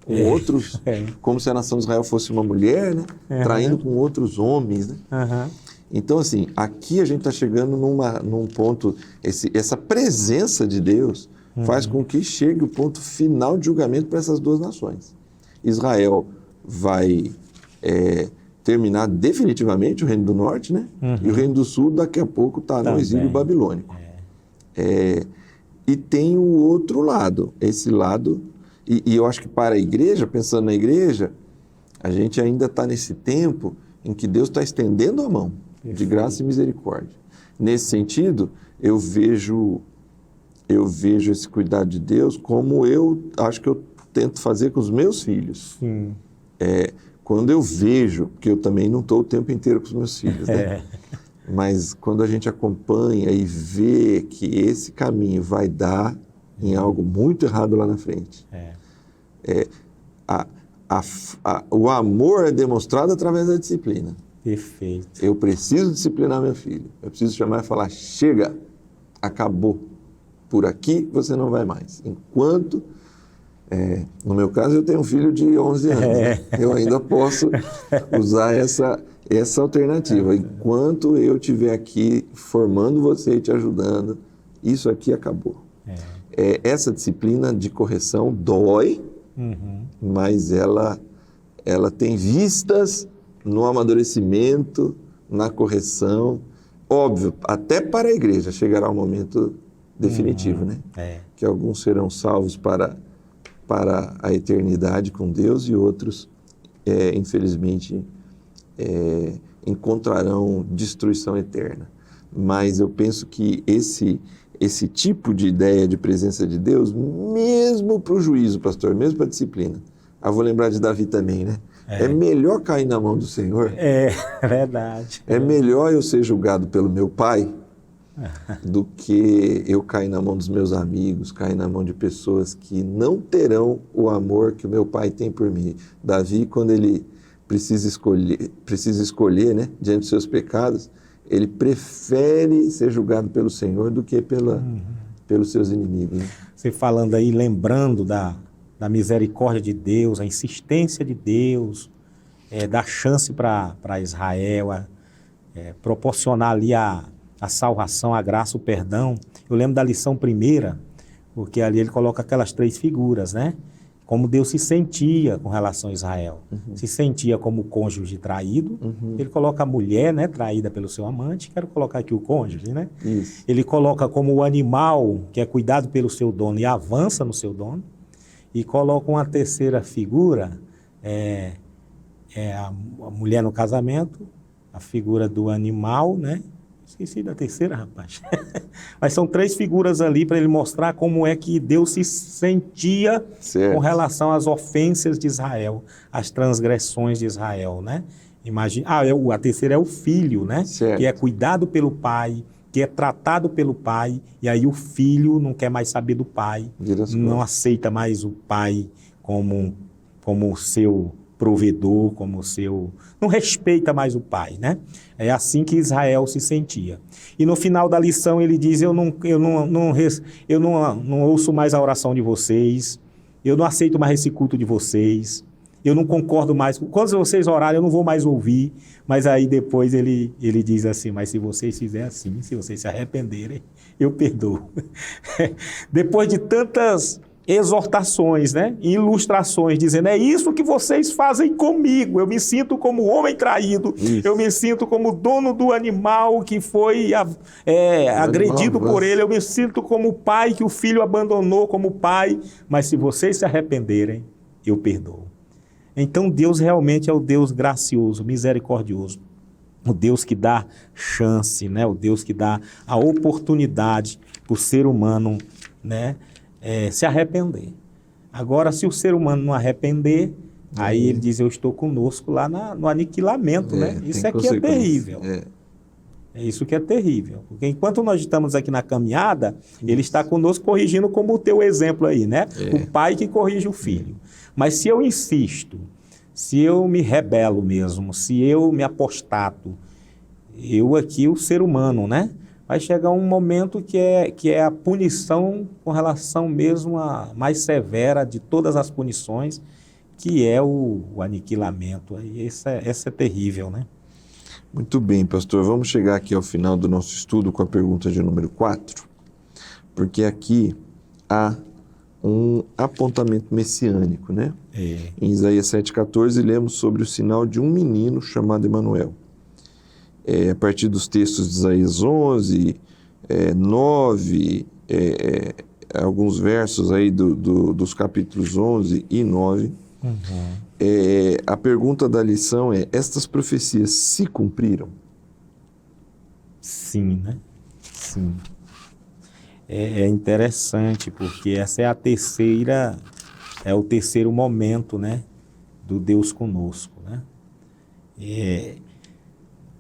Speaker 1: outros, como se a nação de Israel fosse uma mulher, né? Traindo com outros homens, né?
Speaker 2: Uhum.
Speaker 1: Então, assim, aqui a gente está chegando num ponto, essa presença de Deus faz com que chegue o ponto final de julgamento para essas duas nações. Israel vai terminar definitivamente o Reino do Norte, né? E o Reino do Sul daqui a pouco está no exílio babilônico. E tem o outro lado, esse lado, e eu acho que para a igreja, pensando na igreja, a gente ainda está nesse tempo em que Deus está estendendo a mão de graça e misericórdia. Nesse sentido, eu vejo esse cuidado de Deus como eu acho que eu tento fazer com os meus filhos.
Speaker 2: Sim.
Speaker 1: Quando eu vejo, porque eu também não estou o tempo inteiro com os meus filhos, né? Mas quando a gente acompanha e vê que esse caminho vai dar em algo muito errado lá na frente, o amor é demonstrado através da disciplina.
Speaker 2: Perfeito.
Speaker 1: Eu preciso disciplinar meu filho. Eu preciso chamar e falar, chega, acabou. Por aqui você não vai mais. Enquanto, no meu caso, eu tenho um filho de 11 anos. Né? Eu ainda posso usar essa alternativa. Enquanto eu estiver aqui formando você e te ajudando, isso aqui acabou. Essa disciplina de correção dói, mas ela tem vistas no amadurecimento, na correção. Óbvio, até para a igreja chegará o momento definitivo, né? Que alguns serão salvos para a eternidade com Deus e outros, infelizmente, encontrarão destruição eterna. Mas eu penso que esse tipo de ideia de presença de Deus, mesmo para o juízo, pastor, mesmo para a disciplina, eu vou lembrar de Davi também, né? É melhor cair na mão do Senhor.
Speaker 2: É verdade.
Speaker 1: É melhor eu ser julgado pelo meu pai do que eu cair na mão dos meus amigos, cair na mão de pessoas que não terão o amor que o meu pai tem por mim. Davi, quando ele precisa escolher, né, diante dos seus pecados, ele prefere ser julgado pelo Senhor do que pelos seus inimigos. Né?
Speaker 2: Você falando aí, lembrando da misericórdia de Deus, a insistência de Deus, dar chance para Israel, proporcionar ali a salvação, a graça, o perdão. Eu lembro da lição primeira, porque ali ele coloca aquelas 3 figuras, né? como Deus se sentia com relação a Israel. Se sentia como cônjuge traído. Ele coloca a mulher, né, traída pelo seu amante. Quero colocar aqui o cônjuge, né?
Speaker 1: Isso.
Speaker 2: Ele coloca como o animal que é cuidado pelo seu dono e avança no seu dono. E coloca uma terceira figura, a mulher no casamento, a figura do animal, né? Esqueci da terceira, rapaz. Mas são 3 figuras ali para ele mostrar como é que Deus se sentia com relação às ofensas de Israel, às transgressões de Israel, né? Imagina, a terceira é o filho, né?
Speaker 1: Certo.
Speaker 2: Que é cuidado pelo pai, que é tratado pelo pai, e aí o filho não quer mais saber do pai, não aceita mais o pai como seu provedor, como seu... Não respeita mais o pai, né? É assim que Israel se sentia. E no final da lição ele diz, eu não ouço mais a oração de vocês, eu não aceito mais esse culto de vocês, eu não concordo mais, quando vocês orarem eu não vou mais ouvir, mas aí depois ele diz assim, mas se vocês fizerem assim, se vocês se arrependerem, eu perdoo. Depois de tantas exortações, né, ilustrações, dizendo, é isso que vocês fazem comigo, eu me sinto como homem traído, eu me sinto como dono do animal que foi agredido por ele, eu me sinto como o pai que o filho abandonou como pai, mas se vocês se arrependerem, eu perdoo. Então Deus realmente é o Deus gracioso, misericordioso, o Deus que dá chance, né, o Deus que dá a oportunidade para o ser humano, né, se arrepender. Agora, se o ser humano não arrepender, aí ele diz, eu estou conosco lá no aniquilamento, né? Isso aqui é terrível. É isso que é terrível. Porque enquanto nós estamos aqui na caminhada, ele está conosco corrigindo como o teu exemplo aí, né? O pai que corrige o filho. Mas se eu insisto, se eu me rebelo mesmo, se eu me apostato, eu aqui, o ser humano, né? Vai chegar um momento que é a punição com relação mesmo a mais severa de todas as punições, que é o aniquilamento. E essa é terrível, né?
Speaker 1: Muito bem, pastor. Vamos chegar aqui ao final do nosso estudo com a pergunta de número 4, porque aqui há um apontamento messiânico, né? Em Isaías 7,14, lemos sobre o sinal de um menino chamado Emanuel. A partir dos textos de Isaías 11, 9, alguns versos aí dos capítulos 11 e 9, a pergunta da lição é, estas profecias se cumpriram?
Speaker 2: Sim, né? Sim. É interessante, porque essa é o terceiro momento, né, do Deus conosco, né?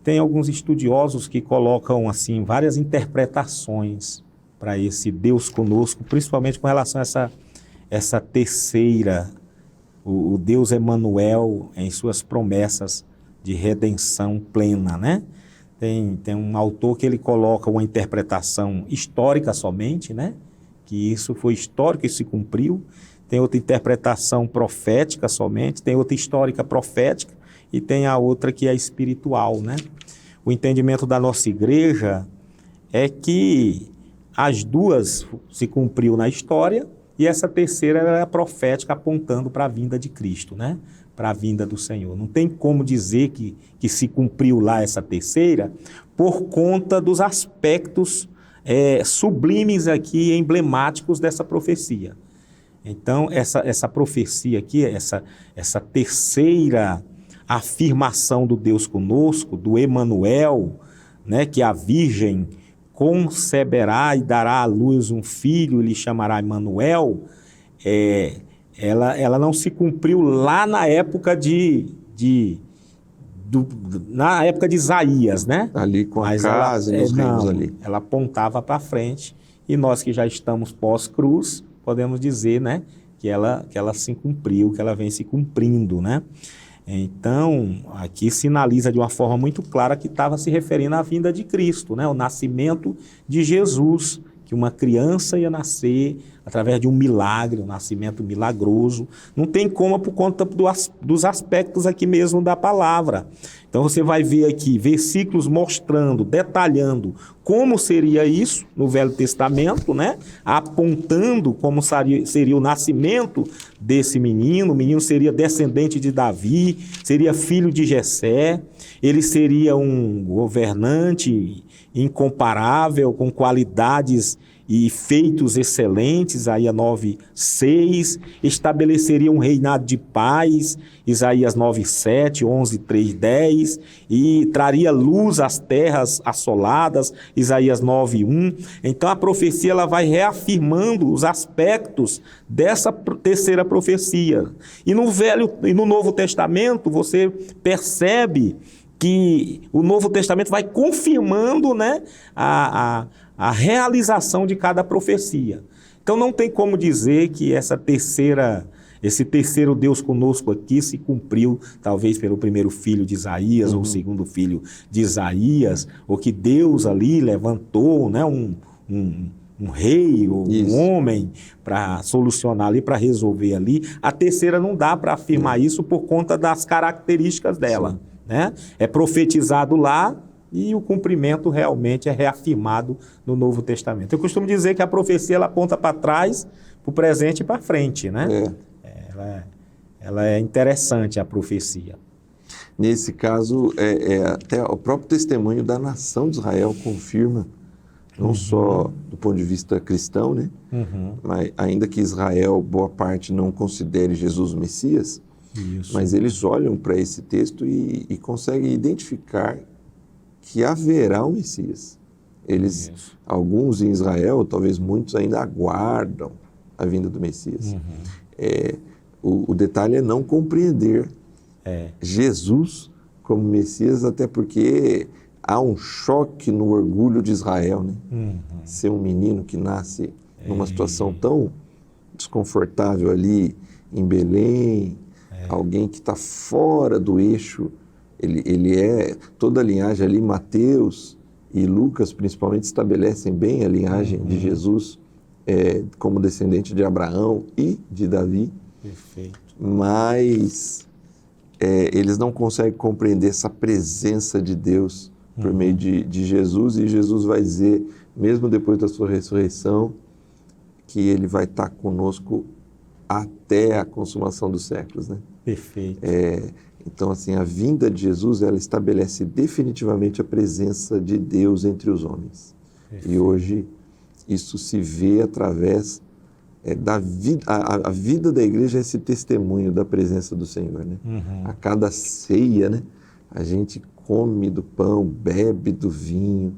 Speaker 2: Tem alguns estudiosos que colocam assim várias interpretações para esse Deus conosco, principalmente com relação a essa terceira, o Deus Emanuel em suas promessas de redenção plena, né? Tem um autor que ele coloca uma interpretação histórica somente, né? Que isso foi histórico e se cumpriu. Tem outra interpretação profética somente, tem outra histórica profética, e tem a outra que é espiritual, né? O entendimento da nossa igreja é que as duas se cumpriu na história e essa terceira era profética apontando para a vinda de Cristo, né? Para a vinda do Senhor. Não tem como dizer que se cumpriu lá essa terceira por conta dos aspectos sublimes aqui, emblemáticos dessa profecia. Então, essa profecia aqui, essa terceira afirmação do Deus conosco, do Emanuel, né, que a Virgem conceberá e dará à luz um filho e lhe chamará Emanuel, ela não se cumpriu lá na época na época de Isaías, né?
Speaker 1: Ali com a casa e os reinos ali.
Speaker 2: Ela apontava para frente, e nós que já estamos pós-cruz, podemos dizer, né, que ela se cumpriu, que ela vem se cumprindo, né? Então, aqui sinaliza de uma forma muito clara que estava se referindo à vinda de Cristo, né? O nascimento de Jesus, que uma criança ia nascer, através de um milagre, um nascimento milagroso. Não tem como por conta dos aspectos aqui mesmo da palavra. Então você vai ver aqui versículos mostrando, detalhando como seria isso no Velho Testamento, né? Apontando como seria o nascimento desse menino. O menino seria descendente de Davi, seria filho de Jessé, ele seria um governante incomparável, com qualidades e feitos excelentes, Isaías 9:6, estabeleceria um reinado de paz, Isaías 9:7, 11:3-10, e traria luz às terras assoladas, Isaías 9:1. Então a profecia ela vai reafirmando os aspectos dessa terceira profecia. E no Novo Testamento você percebe que o Novo Testamento vai confirmando, né, a realização de cada profecia. Então não tem como dizer que esse terceiro Deus conosco aqui se cumpriu talvez pelo primeiro filho de Isaías ou o segundo filho de Isaías, ou que Deus ali levantou, né, um rei ou um homem para solucionar ali, para resolver ali. A terceira não dá para afirmar isso por conta das características dela. Né? É profetizado lá e o cumprimento realmente é reafirmado no Novo Testamento. Eu costumo dizer que a profecia ela aponta para trás, para o presente e para frente, né? Ela é interessante, a profecia.
Speaker 1: Nesse caso, até o próprio testemunho da nação de Israel confirma, não só do ponto de vista cristão, né? Mas ainda que Israel, boa parte, não considere Jesus o Messias, mas eles olham para esse texto e conseguem identificar que haverá um Messias. Alguns em Israel, talvez muitos ainda aguardam a vinda do Messias. O detalhe é não compreender Jesus como Messias, até porque há um choque no orgulho de Israel, né? Ser um menino que nasce numa situação tão desconfortável ali em Belém, alguém que está fora do eixo, ele é, toda a linhagem ali, Mateus e Lucas principalmente estabelecem bem a linhagem de Jesus como descendente de Abraão e de Davi.
Speaker 2: Perfeito.
Speaker 1: Mas eles não conseguem compreender essa presença de Deus por meio de Jesus, e Jesus vai dizer, mesmo depois da sua ressurreição, que ele vai estar conosco até a consumação dos séculos, né?
Speaker 2: Perfeito.
Speaker 1: Então, assim, a vinda de Jesus, ela estabelece definitivamente a presença de Deus entre os homens. Perfeito. E hoje isso se vê através da vida. A vida da igreja é esse testemunho da presença do Senhor, né? A cada ceia, né, a gente come do pão, bebe do vinho,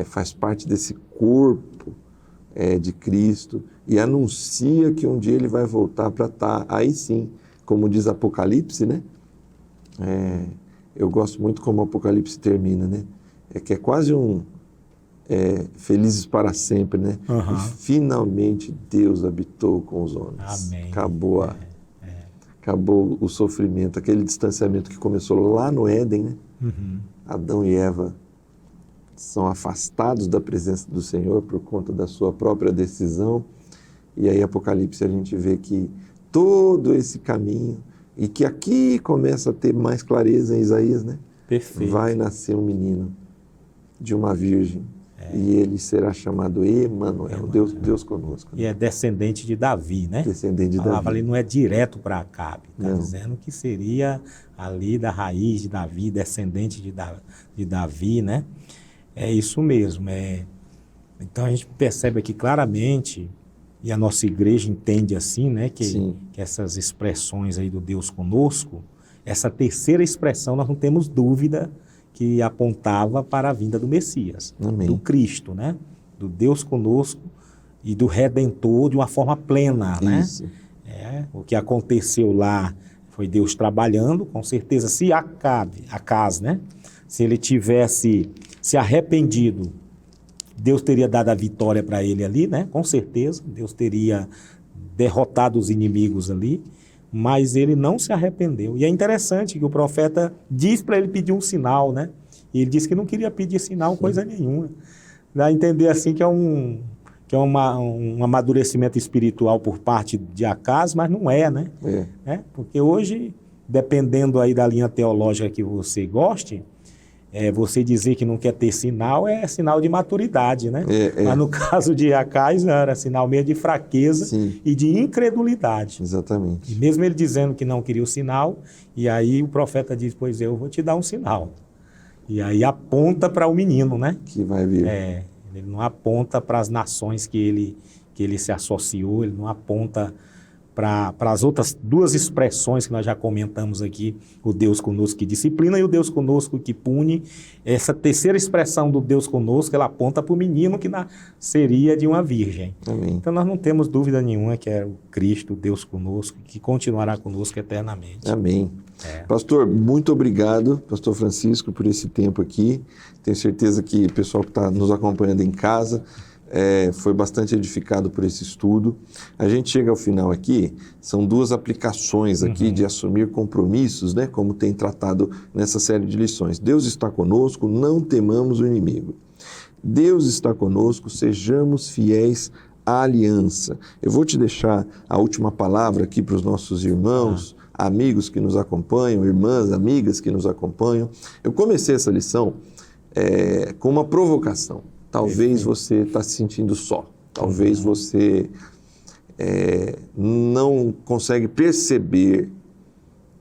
Speaker 1: faz parte desse corpo de Cristo e anuncia que um dia ele vai voltar para estar, aí sim, como diz Apocalipse, né? Eu gosto muito como o Apocalipse termina, né? Que é quase felizes para sempre, né? E finalmente Deus habitou com os homens.
Speaker 2: Amém.
Speaker 1: Acabou o sofrimento, aquele distanciamento que começou lá no Éden, né? Adão e Eva são afastados da presença do Senhor por conta da sua própria decisão. E aí, Apocalipse, a gente vê que todo esse caminho, e que aqui começa a ter mais clareza em Isaías, né?
Speaker 2: Perfeito.
Speaker 1: Vai nascer um menino de uma virgem, e ele será chamado Emanuel, Deus conosco. Né?
Speaker 2: E é descendente de Davi, né?
Speaker 1: Descendente de
Speaker 2: Davi. A palavra ali não é direto para Acabe, está dizendo que seria ali da raiz de Davi, descendente de Davi, né? É isso mesmo. Então a gente percebe aqui claramente, e a nossa igreja entende assim, né? Que essas expressões aí do Deus conosco, essa terceira expressão nós não temos dúvida que apontava para a vinda do Messias,
Speaker 1: Amém.
Speaker 2: Do Cristo, né? Do Deus conosco e do Redentor de uma forma plena,
Speaker 1: Isso.
Speaker 2: né? O que aconteceu lá foi Deus trabalhando, com certeza, se Acas, né? Se ele tivesse se arrependido, Deus teria dado a vitória para ele ali, né? Com certeza, Deus teria derrotado os inimigos ali, mas ele não se arrependeu. E é interessante que o profeta diz para ele pedir um sinal, né? E ele disse que não queria pedir sinal, coisa nenhuma. Dá a entender assim que que é um amadurecimento espiritual por parte de Acas, mas não é, né? Porque hoje, dependendo aí da linha teológica que você goste, você dizer que não quer ter sinal é sinal de maturidade, né? Mas no caso de Acas, era sinal meio de fraqueza
Speaker 1: Sim.
Speaker 2: e de incredulidade.
Speaker 1: Exatamente.
Speaker 2: E mesmo ele dizendo que não queria o sinal, e aí o profeta diz, pois eu vou te dar um sinal. E aí aponta para o menino, né?
Speaker 1: Que vai vir.
Speaker 2: Ele não aponta para as nações que ele se associou, ele não aponta para as outras duas expressões que nós já comentamos aqui, o Deus conosco que disciplina e o Deus conosco que pune. Essa terceira expressão do Deus conosco, ela aponta para o menino que seria de uma virgem.
Speaker 1: Amém.
Speaker 2: Então nós não temos dúvida nenhuma que é o Cristo, o Deus conosco, que continuará conosco eternamente.
Speaker 1: Amém. Pastor, muito obrigado, Pastor Francisco, por esse tempo aqui. Tenho certeza que o pessoal que está nos acompanhando em casa foi bastante edificado por esse estudo. A gente chega ao final aqui, são duas aplicações aqui de assumir compromissos, né, como tem tratado nessa série de lições. Deus está conosco, não temamos o inimigo. Deus está conosco, sejamos fiéis à aliança. Eu vou te deixar a última palavra aqui para os nossos irmãos, amigos que nos acompanham, irmãs, amigas que nos acompanham. Eu comecei essa lição com uma provocação. Talvez você está se sentindo só. Talvez você não consegue perceber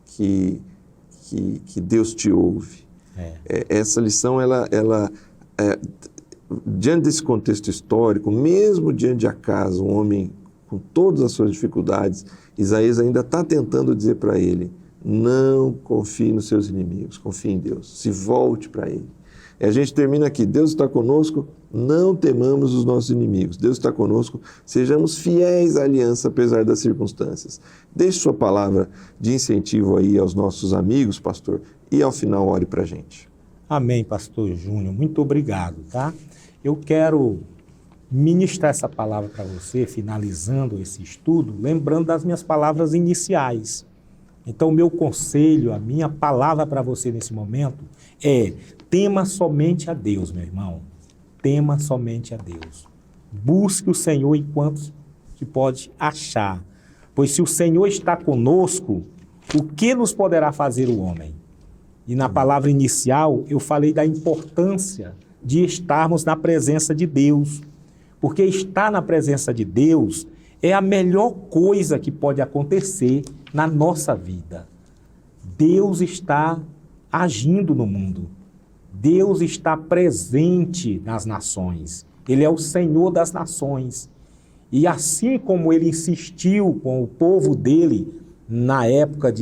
Speaker 1: que Deus te ouve. Essa lição, diante desse contexto histórico, mesmo diante de Acas, um homem com todas as suas dificuldades, Isaías ainda está tentando dizer para ele, não confie nos seus inimigos, confie em Deus, se volte para ele. E a gente termina aqui, Deus está conosco, não temamos os nossos inimigos. Deus está conosco, sejamos fiéis à aliança apesar das circunstâncias. Deixe sua palavra de incentivo aí aos nossos amigos, pastor, e ao final ore para a gente.
Speaker 2: Amém, pastor Júnior, muito obrigado, tá? Eu quero ministrar essa palavra para você, finalizando esse estudo, lembrando das minhas palavras iniciais. Então, o meu conselho, a minha palavra para você nesse momento é: tema somente a Deus, meu irmão. Tema somente a Deus. Busque o Senhor enquanto se pode achar. Pois se o Senhor está conosco, o que nos poderá fazer o homem? E na palavra inicial, eu falei da importância de estarmos na presença de Deus. Porque estar na presença de Deus é a melhor coisa que pode acontecer na nossa vida. Deus está agindo no mundo. Deus está presente nas nações. Ele é o Senhor das nações. E assim como ele insistiu com o povo dele na época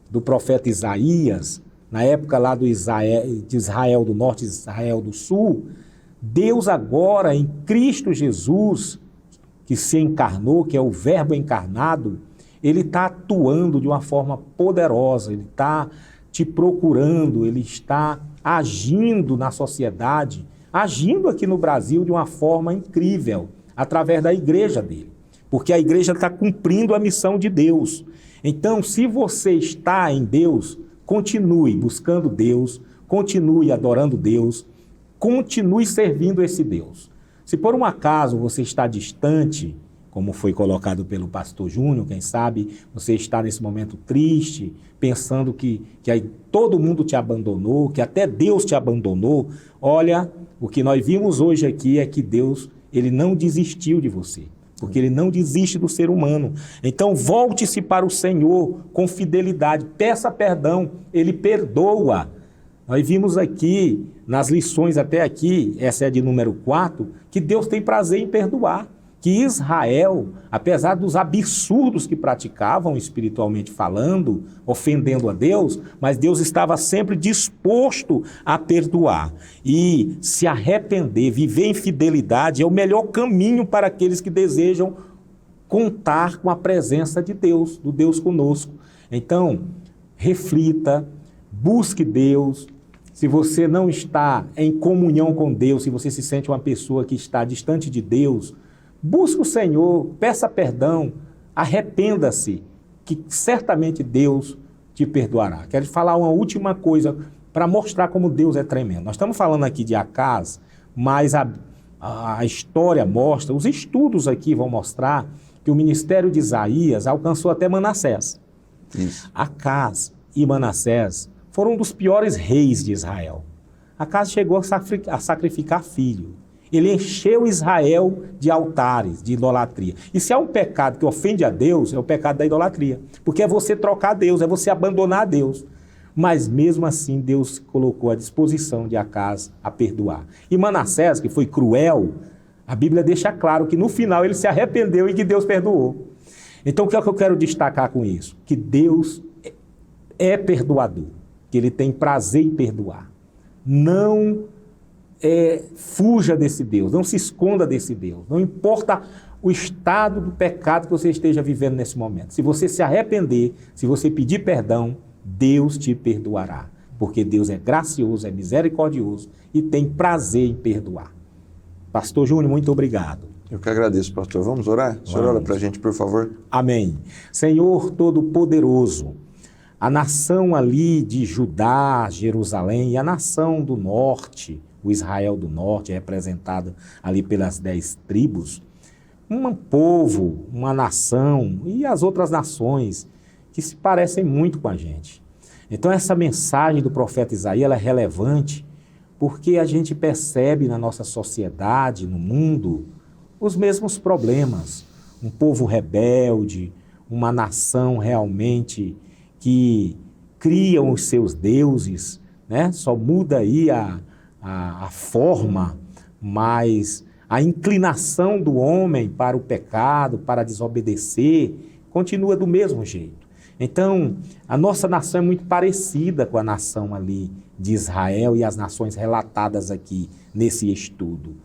Speaker 2: do profeta Isaías, na época lá de Israel do Norte e Israel do Sul, Deus agora, em Cristo Jesus, que se encarnou, que é o Verbo encarnado, ele está atuando de uma forma poderosa, ele está te procurando, ele está agindo na sociedade, agindo aqui no Brasil de uma forma incrível, através da igreja dele, porque a igreja está cumprindo a missão de Deus. Então, se você está em Deus, continue buscando Deus, continue adorando Deus, continue servindo esse Deus. Se por um acaso você está distante, como foi colocado pelo pastor Júnior, quem sabe você está nesse momento triste, pensando que aí todo mundo te abandonou, que até Deus te abandonou, olha, o que nós vimos hoje aqui é que Deus, ele não desistiu de você, porque ele não desiste do ser humano. Então volte-se para o Senhor com fidelidade, peça perdão, ele perdoa. Nós vimos aqui, nas lições até aqui, essa é de número 4, que Deus tem prazer em perdoar. Que Israel, apesar dos absurdos que praticavam espiritualmente falando, ofendendo a Deus, mas Deus estava sempre disposto a perdoar. E se arrepender, viver em fidelidade é o melhor caminho para aqueles que desejam contar com a presença de Deus, do Deus conosco. Então, reflita, busque Deus. Se você não está em comunhão com Deus, se você se sente uma pessoa que está distante de Deus, busque o Senhor, peça perdão, arrependa-se, que certamente Deus te perdoará. Quero te falar uma última coisa para mostrar como Deus é tremendo. Nós estamos falando aqui de Acas, mas a história mostra, os estudos aqui vão mostrar que o ministério de Isaías alcançou até Manassés.
Speaker 1: Isso.
Speaker 2: Acás e Manassés foram um dos piores reis de Israel. Acás chegou a sacrificar filho. Ele encheu Israel de altares, de idolatria. E se há um pecado que ofende a Deus, é o pecado da idolatria. Porque é você trocar Deus, é você abandonar Deus. Mas mesmo assim, Deus colocou à disposição de Acás a perdoar. E Manassés, que foi cruel, a Bíblia deixa claro que no final ele se arrependeu e que Deus perdoou. Então o que é que eu quero destacar com isso? Que Deus é perdoador, que Ele tem prazer em perdoar. Não fuja desse Deus, não se esconda desse Deus. Não importa o estado do pecado que você esteja vivendo nesse momento. Se você se arrepender, se você pedir perdão, Deus te perdoará. Porque Deus é gracioso, é misericordioso e tem prazer em perdoar. Pastor Júnior, muito obrigado.
Speaker 1: Eu que agradeço, pastor. Vamos orar? O senhor ora para a gente, por favor?
Speaker 2: Amém. Senhor Todo-Poderoso, a nação ali de Judá, Jerusalém, e a nação do norte, o Israel do norte, representado ali pelas 10 tribos, um povo, uma nação e as outras nações que se parecem muito com a gente. Então essa mensagem do profeta Isaías ela é relevante porque a gente percebe na nossa sociedade, no mundo, os mesmos problemas. Um povo rebelde, uma nação realmente que criam os seus deuses, né? Só muda aí a forma, mas a inclinação do homem para o pecado, para desobedecer, continua do mesmo jeito. Então, a nossa nação é muito parecida com a nação ali de Israel e as nações relatadas aqui nesse estudo.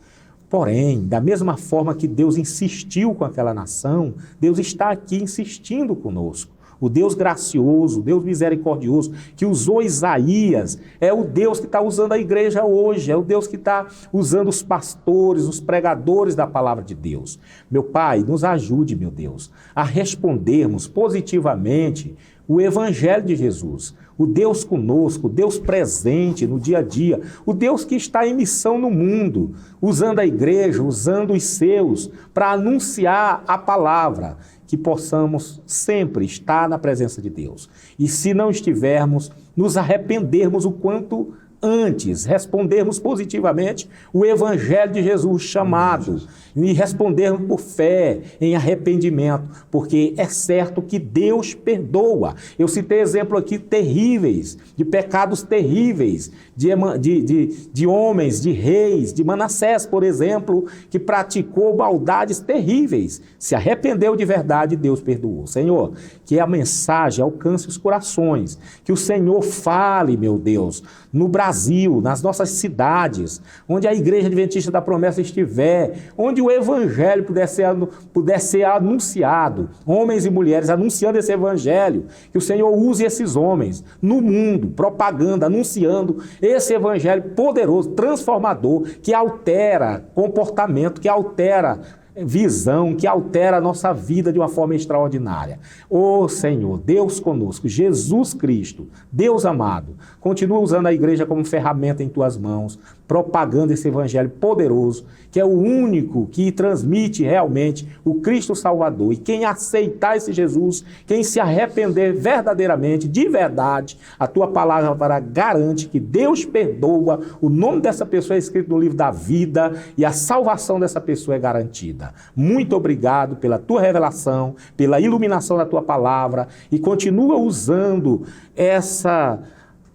Speaker 2: Porém, da mesma forma que Deus insistiu com aquela nação, Deus está aqui insistindo conosco. O Deus gracioso, o Deus misericordioso, que usou Isaías, é o Deus que está usando a igreja hoje, é o Deus que está usando os pastores, os pregadores da palavra de Deus. Meu Pai, nos ajude, meu Deus, a respondermos positivamente o Evangelho de Jesus, o Deus conosco, o Deus presente no dia a dia, o Deus que está em missão no mundo, usando a igreja, usando os seus, para anunciar a palavra, que possamos sempre estar na presença de Deus. E se não estivermos, nos arrependermos o quanto antes, respondermos positivamente o Evangelho de Jesus chamado, e respondermos por fé, em arrependimento, porque é certo que Deus perdoa. Eu citei exemplos aqui terríveis, de pecados terríveis, de homens, de reis, de Manassés, por exemplo, que praticou maldades terríveis. Se arrependeu de verdade, Deus perdoou. Senhor, que a mensagem alcance os corações, que o Senhor fale, meu Deus, no Brasil, nas nossas cidades, onde a Igreja Adventista da Promessa estiver, onde o Evangelho puder ser anunciado, homens e mulheres anunciando esse Evangelho, que o Senhor use esses homens no mundo, propagando, anunciando esse Evangelho poderoso, transformador, que altera comportamento, que altera visão, que altera a nossa vida de uma forma extraordinária. Ô Senhor, Deus conosco, Jesus Cristo, Deus amado, continua usando a igreja como ferramenta em tuas mãos, propagando esse evangelho poderoso, que é o único que transmite realmente o Cristo Salvador. E quem aceitar esse Jesus, quem se arrepender verdadeiramente, de verdade, a tua palavra garante que Deus perdoa, o nome dessa pessoa é escrito no livro da vida e a salvação dessa pessoa é garantida. Muito obrigado pela tua revelação, pela iluminação da tua palavra e continua usando essa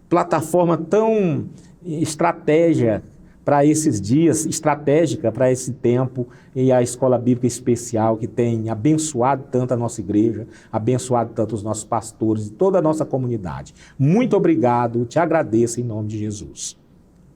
Speaker 2: plataforma tão estratégica para esses dias, estratégica para esse tempo, e a Escola Bíblica Especial, que tem abençoado tanto a nossa igreja, abençoado tanto os nossos pastores e toda a nossa comunidade. Muito obrigado, te agradeço em nome de Jesus.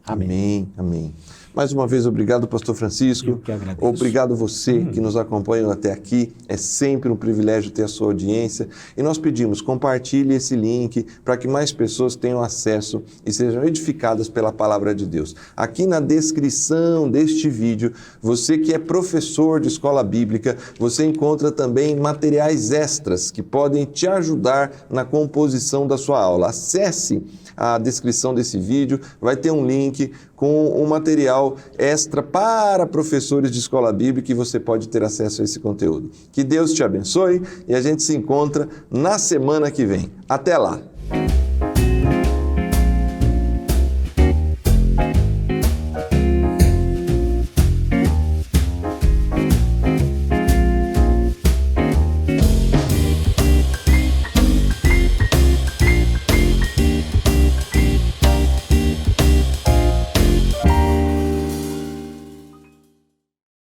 Speaker 2: Amém.
Speaker 1: Amém. Mais uma vez, obrigado, pastor Francisco.
Speaker 2: Eu que agradeço.
Speaker 1: Obrigado você que nos acompanha até aqui. É sempre um privilégio ter a sua audiência. E nós pedimos, compartilhe esse link para que mais pessoas tenham acesso e sejam edificadas pela palavra de Deus. Aqui na descrição deste vídeo, você que é professor de escola bíblica, você encontra também materiais extras que podem te ajudar na composição da sua aula. Acesse a descrição desse vídeo, vai ter um link link com o material extra para professores de escola bíblica e você pode ter acesso a esse conteúdo. Que Deus te abençoe e a gente se encontra na semana que vem. Até lá!